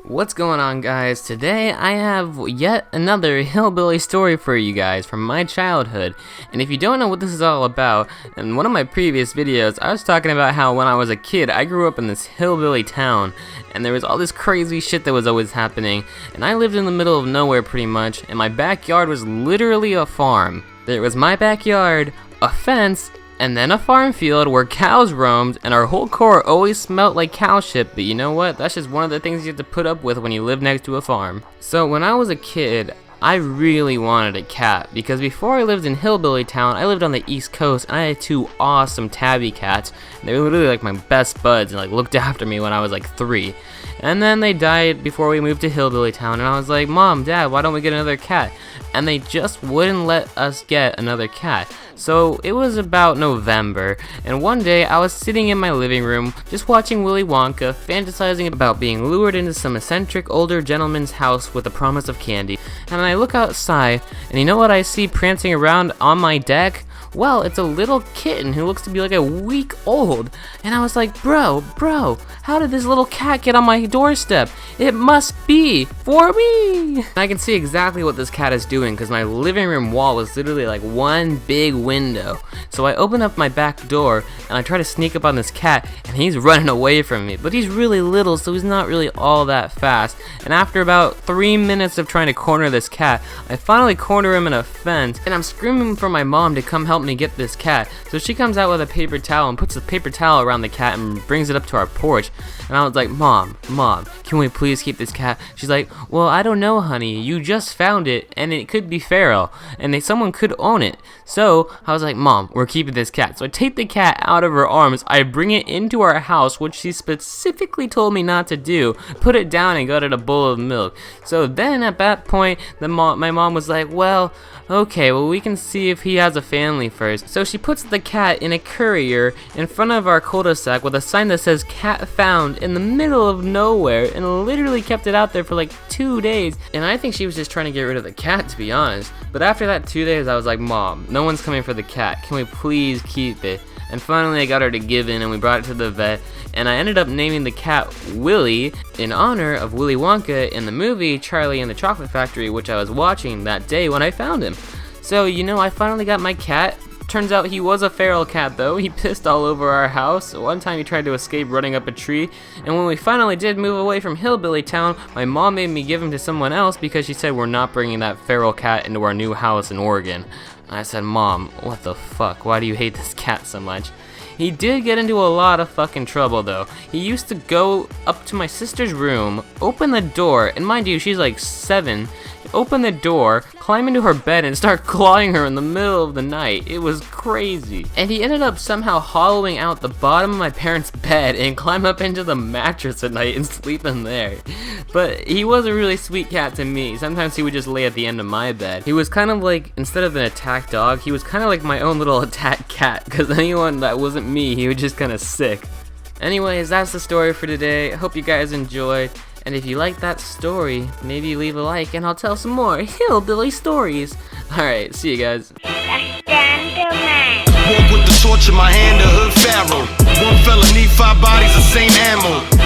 What's going on, guys? Today I have yet another hillbilly story for you guys from my childhood. And if you don't know what this is all about, in one of my previous videos I was talking about how when I was a kid I grew up in this hillbilly town and there was all this crazy shit that was always happening, and I lived in the middle of nowhere pretty much, and my backyard was literally a farm. There was my backyard, a fence, and then a farm field where cows roamed, and our whole core always smelled like cow shit, but you know what? That's just one of the things you have to put up with when you live next to a farm. So when I was a kid, I really wanted a cat, because before I lived in Hillbilly Town, I lived on the East Coast, and I had two awesome tabby cats. They were literally like my best buds, and like looked after me when I was like 3. And then they died before we moved to Hillbilly Town, and I was like, Mom, Dad, why don't we get another cat? And they just wouldn't let us get another cat. So it was about November, and one day I was sitting in my living room just watching Willy Wonka, fantasizing about being lured into some eccentric older gentleman's house with the promise of candy. And I look outside, and you know what I see prancing around on my deck? Well, it's a little kitten who looks to be like a week old. And I was like, bro, how did this little cat get on my doorstep? It must be for me. And I can see exactly what this cat is doing because my living room wall is literally like one big window. So I open up my back door and I try to sneak up on this cat, and he's running away from me. But he's really little, so he's not really all that fast. And after about 3 minutes of trying to corner this cat, I finally corner him in a fence, and I'm screaming for my mom to come help me get this cat. So she comes out with a paper towel and puts the paper towel around the cat and brings it up to our porch. And I was like, Mom, can we please keep this cat? She's like, well, I don't know, honey. You just found it, and it could be feral, and someone could own it. So I was like, Mom, we're keeping this cat. So I take the cat out of her arms, I bring it into our house, which she specifically told me not to do, put it down and got it a bowl of milk. So then at that point, my mom was like, well, okay, well, we can see if he has a family first. So she puts the cat in a courier in front of our cul-de-sac with a sign that says cat found in the middle of nowhere, and literally kept it out there for like 2 days. And I think she was just trying to get rid of the cat, to be honest. But after that 2 days, I was like, Mom, no one's coming for the cat. Can we please keep it? And finally I got her to give in, and we brought it to the vet, and I ended up naming the cat Willy in honor of Willy Wonka in the movie Charlie and the Chocolate Factory, which I was watching that day when I found him. So, you know, I finally got my cat. Turns out he was a feral cat though. He pissed all over our house. One time he tried to escape running up a tree, and when we finally did move away from Hillbilly Town, my mom made me give him to someone else because she said we're not bringing that feral cat into our new house in Oregon. I said, Mom, what the fuck? Why do you hate this cat so much? He did get into a lot of fucking trouble though. He used to go up to my sister's room, open the door, and mind you, she's like 7, open the door, climb into her bed, and start clawing her in the middle of the night. It was crazy. And he ended up somehow hollowing out the bottom of my parents' bed and climb up into the mattress at night and sleep in there. But he was a really sweet cat to me. Sometimes he would just lay at the end of my bed. He was kind of like, instead of an attack dog, he was kind of like my own little attack cat, because anyone that wasn't me, he was just kind of sick. Anyways, that's the story for today. I hope you guys enjoyed. And if you like that story, maybe leave a like and I'll tell some more hillbilly stories. Alright, see you guys. Gentleman. Walk with the torch in my hand, the hood pharaoh. One felony, 5 bodies, the same ammo.